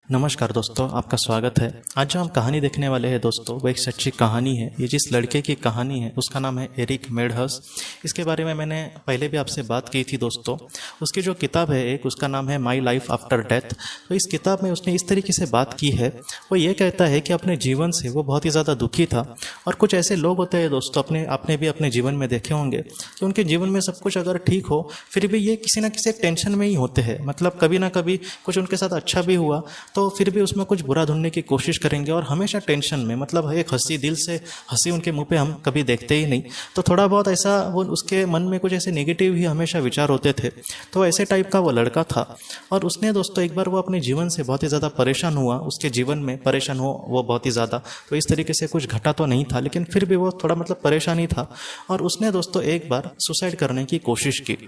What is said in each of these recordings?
नमस्कार दोस्तों, आपका स्वागत है। आज जो हम कहानी देखने वाले हैं दोस्तों, वो एक सच्ची कहानी है। ये जिस लड़के की कहानी है उसका नाम है एरिक मेडहर्स। इसके बारे में मैंने पहले भी आपसे बात की थी दोस्तों। उसकी जो किताब है एक, उसका नाम है माई लाइफ आफ्टर डेथ। तो इस किताब में उसने इस तरीके से बात की है। वो ये कहता है कि अपने जीवन से वो बहुत ही ज़्यादा दुखी था। और कुछ ऐसे लोग होते हैं दोस्तों, आपने भी अपने जीवन में देखे होंगे कि उनके जीवन में सब कुछ अगर ठीक हो फिर भी ये किसी ना किसी एक टेंशन में ही होते हैं। मतलब कभी ना कभी कुछ उनके साथ अच्छा भी हुआ तो फिर भी उसमें कुछ बुरा ढूंढने की कोशिश करेंगे और हमेशा टेंशन में, मतलब एक हंसी, दिल से हंसी उनके मुंह पे हम कभी देखते ही नहीं। तो थोड़ा बहुत ऐसा वो उसके मन में कुछ ऐसे नेगेटिव ही हमेशा विचार होते थे। तो ऐसे टाइप का वो लड़का था। और उसने दोस्तों एक बार वो अपने जीवन से बहुत ही ज़्यादा परेशान हुआ। उसके जीवन में परेशान हो वो बहुत ही ज़्यादा, तो इस तरीके से कुछ घटा तो नहीं था लेकिन फिर भी वो थोड़ा मतलब परेशान ही था। और उसने दोस्तों एक बार सुसाइड करने की कोशिश की।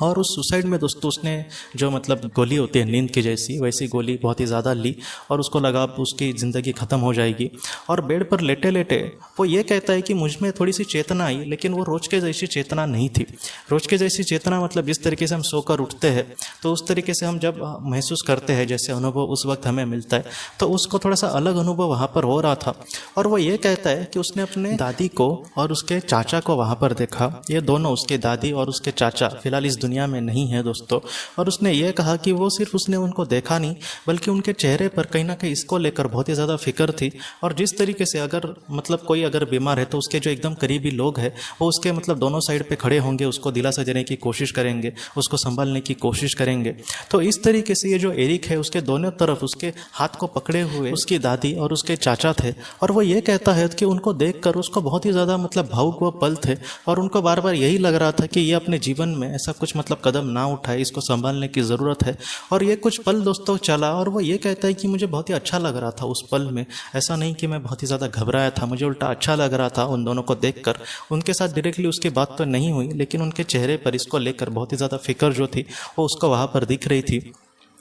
और उस सुसाइड में दोस्तों उसने जो मतलब गोली होती है नींद की जैसी, वैसी गोली बहुत ही ज़्यादा ली और उसको लगा अब उसकी ज़िंदगी ख़त्म हो जाएगी। और बेड पर लेटे लेटे वो ये कहता है कि मुझ में थोड़ी सी चेतना आई, लेकिन वो रोज़ के जैसी चेतना नहीं थी। रोज़ के जैसी चेतना मतलब जिस तरीके से हम सोकर उठते हैं तो उस तरीके से हम जब महसूस करते हैं जैसे अनुभव उस वक्त हमें मिलता है, तो उसको थोड़ा सा अलग अनुभव वहाँ पर हो रहा था। और वो ये कहता है कि उसने अपने दादी को और उसके चाचा को वहाँ पर देखा। ये दोनों, उसके दादी और उसके चाचा, फिलहाल इस दुनिया में नहीं है दोस्तों। और उसने ये कहा कि वो सिर्फ उसने उनको देखा नहीं बल्कि उनके चेहरे पर कहीं ना कहीं इसको लेकर बहुत ही ज़्यादा फिक्र थी। और जिस तरीके से अगर मतलब कोई अगर बीमार है तो उसके जो एकदम करीबी लोग हैं वो उसके मतलब दोनों साइड पे खड़े होंगे, उसको दिलासा देने की कोशिश करेंगे, उसको संभालने की कोशिश करेंगे। तो इस तरीके से ये जो एरिक है उसके दोनों तरफ उसके हाथ को पकड़े हुए उसकी दादी और उसके चाचा थे। और वो ये कहता है कि उनको देखकर उसको बहुत ही ज़्यादा मतलब भावुक वो पल थे और उनको बार बार यही लग रहा था कि ये अपने जीवन में ऐसा कुछ मतलब कदम ना उठाए, इसको संभालने की ज़रूरत है। और ये कुछ पल दोस्तों चला और वो ये कहता है कि मुझे बहुत ही अच्छा लग रहा था उस पल में। ऐसा नहीं कि मैं बहुत ही ज़्यादा घबराया था, मुझे उल्टा अच्छा लग रहा था उन दोनों को देखकर। उनके साथ डायरेक्टली उसकी बात तो नहीं हुई लेकिन उनके चेहरे पर इसको लेकर बहुत ही ज़्यादा फिक्र जो थी वो उसको वहाँ पर दिख रही थी।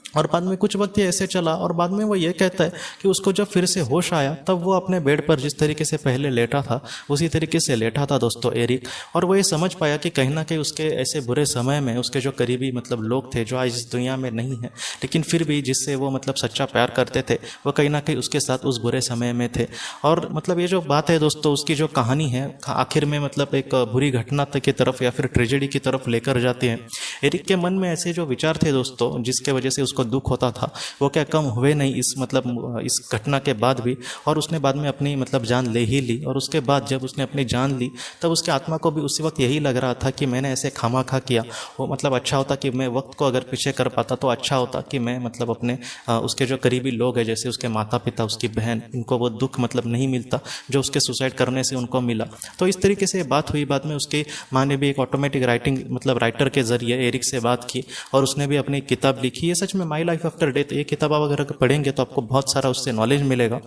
और बाद में कुछ वक्त ये ऐसे चला और बाद में वो ये कहता है कि उसको जब फिर से होश आया तब वो अपने बेड पर जिस तरीके से पहले लेटा था उसी तरीके से लेटा था दोस्तों एरिक। और वो ये समझ पाया कि कहीं ना कहीं उसके ऐसे बुरे समय में उसके जो करीबी मतलब लोग थे जो आज इस दुनिया में नहीं है लेकिन फिर भी जिससे वो मतलब सच्चा प्यार करते थे, वो कहीं ना कहीं उसके साथ उस बुरे समय में थे। और मतलब ये जो बात है दोस्तों, उसकी जो कहानी है आखिर में मतलब एक बुरी घटना की तरफ या फिर ट्रेजेडी की तरफ लेकर जाती है। एरिक के मन में ऐसे जो विचार थे दोस्तों जिसके वजह से उसको दुख होता था, वो क्या कम हुए नहीं इस मतलब इस घटना के बाद भी। और उसने बाद में अपनी मतलब जान ले ही ली। और उसके बाद जब उसने अपनी जान ली तब उसके आत्मा को भी उसी वक्त यही लग रहा था कि मैंने ऐसे खामाखा किया। वो मतलब अच्छा होता कि मैं वक्त को अगर पीछे कर पाता तो अच्छा होता कि मैं मतलब अपने उसके जो करीबी लोग हैं जैसे उसके माता पिता, उसकी बहन, इनको वो दुख मतलब नहीं मिलता जो उसके सुसाइड करने से उनको मिला। तो इस तरीके से बात हुई। बाद में उसकी माँ ने भी एक ऑटोमेटिक राइटिंग मतलब राइटर के जरिए एरिक से बात की और उसने भी अपनी किताब लिखी। ये सच में माई लाइफ आफ्टर डेथ, ये किताब आप अगर पढ़ेंगे तो आपको बहुत सारा उससे नॉलेज मिलेगा।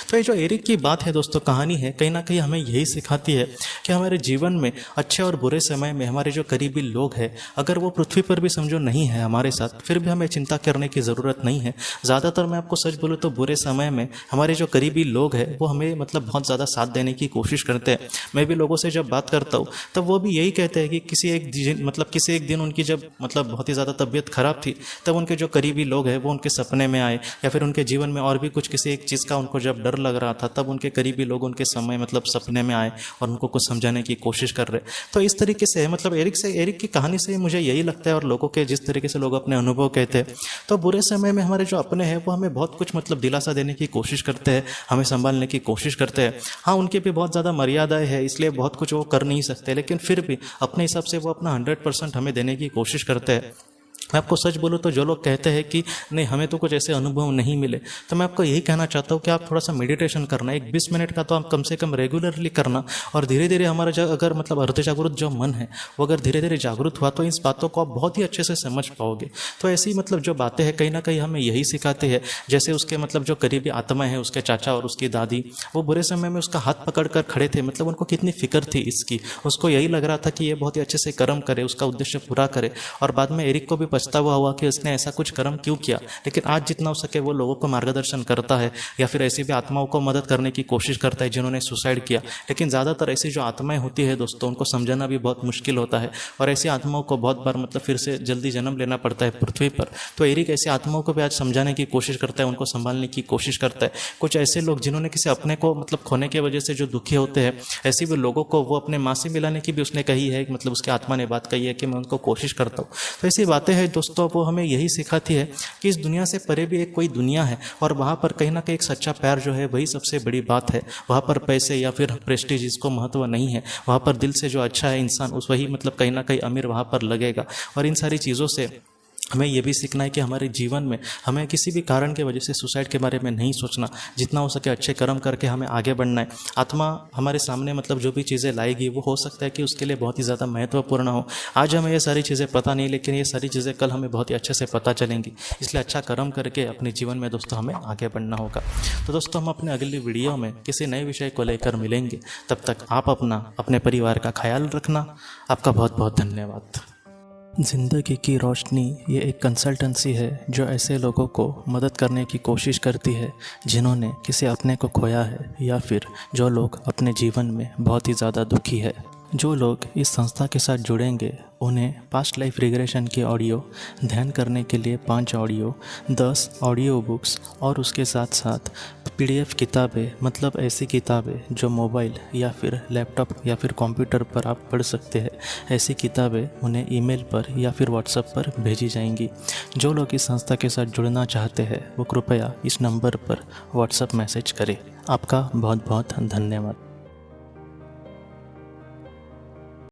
तो ये जो एरिक की बात है दोस्तों, कहानी है, कहीं ना कहीं हमें यही सिखाती है कि हमारे जीवन में अच्छे और बुरे समय में हमारे जो करीबी लोग हैं अगर वो पृथ्वी पर भी समझो नहीं है हमारे साथ, फिर भी हमें चिंता करने की ज़रूरत नहीं है। ज़्यादातर मैं आपको सच बोलूँ तो बुरे समय में हमारे जो करीबी लोग हैं वो हमें मतलब बहुत ज़्यादा साथ देने की कोशिश करते हैं। मैं भी लोगों से जब बात करता हूँ तब वो भी यही कहते हैं कि किसी एक दिन उनकी जब मतलब बहुत ही ज़्यादा तबीयत खराब थी तब उनके जो करीबी लोग हैं वो उनके सपने में आए, या फिर उनके जीवन में और भी कुछ किसी एक चीज़ का उनको जब डर लग रहा था तब उनके करीबी लोग उनके समय मतलब सपने में आए और उनको कुछ समझाने की कोशिश कर रहे। तो इस तरीके से मतलब एरिक की कहानी से मुझे यही लगता है, और लोगों के जिस तरीके से लोग अपने अनुभव कहते हैं, तो बुरे समय में हमारे जो अपने हैं वो हमें बहुत कुछ मतलब दिलासा देने की कोशिश करते हैं, हमें संभालने की कोशिश करते हैं। हाँ, उनकी भी बहुत ज़्यादा मर्यादाएं है, इसलिए बहुत कुछ वो कर नहीं सकते, लेकिन फिर भी अपने हिसाब से वो अपना 100% हमें देने की कोशिश करते हैं। मैं आपको सच बोलूँ तो जो लोग कहते हैं कि नहीं हमें तो कुछ ऐसे अनुभव नहीं मिले, तो मैं आपको यही कहना चाहता हूँ कि आप थोड़ा सा मेडिटेशन करना, एक 20 मिनट का तो आप कम से कम रेगुलरली करना। और धीरे धीरे हमारा अगर मतलब अर्ध जागृत जो मन है वो अगर धीरे धीरे जागृत हुआ तो इस बातों को आप बहुत ही अच्छे से समझ पाओगे। तो ऐसी मतलब जो बातें हैं कहीं ना कहीं हमें यही सिखाते हैं। जैसे उसके मतलब जो करीबी आत्मा है, उसके चाचा और उसकी दादी, वो बुरे समय में उसका हाथ पकड़ कर खड़े थे। मतलब उनको कितनी फिक्र थी इसकी, उसको यही लग रहा था कि ये बहुत ही अच्छे से कर्म करे, उसका उद्देश्य पूरा करे। और बाद में एरिक को भी पछतावा हुआ कि उसने ऐसा कुछ कर्म क्यों किया। लेकिन आज जितना हो सके वो लोगों को मार्गदर्शन करता है या फिर ऐसी भी आत्माओं को मदद करने की कोशिश करता है जिन्होंने सुसाइड किया। लेकिन ज़्यादातर ऐसी जो आत्माएं होती है दोस्तों, उनको समझाना भी बहुत मुश्किल होता है और ऐसी आत्माओं को बहुत बार मतलब फिर से जल्दी जन्म लेना पड़ता है पृथ्वी पर। तो एरिक ऐसी आत्माओं को भी आज समझाने की कोशिश करता है, उनको संभालने की कोशिश करता है। कुछ ऐसे लोग जिन्होंने किसी अपने को मतलब खोने की वजह से जो दुखी होते हैं, ऐसे भी लोगों को वो अपने माँ से मिलाने की भी उसने कही है, मतलब उसकी आत्मा ने बात कही है कि मैं उनको कोशिश करता हूँ। तो ऐसी बातें हैं दोस्तों, वो हमें यही सिखाती है कि इस दुनिया से परे भी एक कोई दुनिया है और वहाँ पर कहीं ना कहीं एक सच्चा प्यार जो है वही सबसे बड़ी बात है। वहाँ पर पैसे या फिर प्रेस्टीज इसको महत्व नहीं है। वहाँ पर दिल से जो अच्छा है इंसान, उस वही मतलब कहीं ना कहीं अमीर वहाँ पर लगेगा। और इन सारी चीज़ों से हमें ये भी सीखना है कि हमारे जीवन में हमें किसी भी कारण की वजह से सुसाइड के बारे में नहीं सोचना। जितना हो सके अच्छे कर्म करके हमें आगे बढ़ना है। आत्मा हमारे सामने मतलब जो भी चीज़ें लाएगी वो हो सकता है कि उसके लिए बहुत ही ज़्यादा महत्वपूर्ण हो। आज हमें ये सारी चीज़ें पता नहीं, लेकिन ये सारी चीज़ें कल हमें बहुत ही अच्छे से पता चलेंगी। इसलिए अच्छा कर्म करके अपने जीवन में दोस्तों हमें आगे बढ़ना होगा। तो दोस्तों हम अपने अगली वीडियो में किसी नए विषय को लेकर मिलेंगे। तब तक आप अपने परिवार का ख्याल रखना। आपका बहुत बहुत धन्यवाद। ज़िंदगी की रोशनी ये एक कंसल्टेंसी है जो ऐसे लोगों को मदद करने की कोशिश करती है जिन्होंने किसी अपने को खोया है या फिर जो लोग अपने जीवन में बहुत ही ज़्यादा दुखी है। जो लोग इस संस्था के साथ जुड़ेंगे उन्हें पास्ट लाइफ रिग्रेशन की ऑडियो, ध्यान करने के लिए 5 ऑडियो, 10 ऑडियो बुक्स और उसके साथ साथ PDF किताबें, मतलब ऐसी किताबें जो मोबाइल या फिर लैपटॉप या फिर कंप्यूटर पर आप पढ़ सकते हैं, ऐसी किताबें उन्हें ईमेल पर या फिर व्हाट्सएप पर भेजी जाएंगी। जो लोग इस संस्था के साथ जुड़ना चाहते हैं वो कृपया इस नंबर पर व्हाट्सएप मैसेज करें। आपका बहुत बहुत धन्यवाद।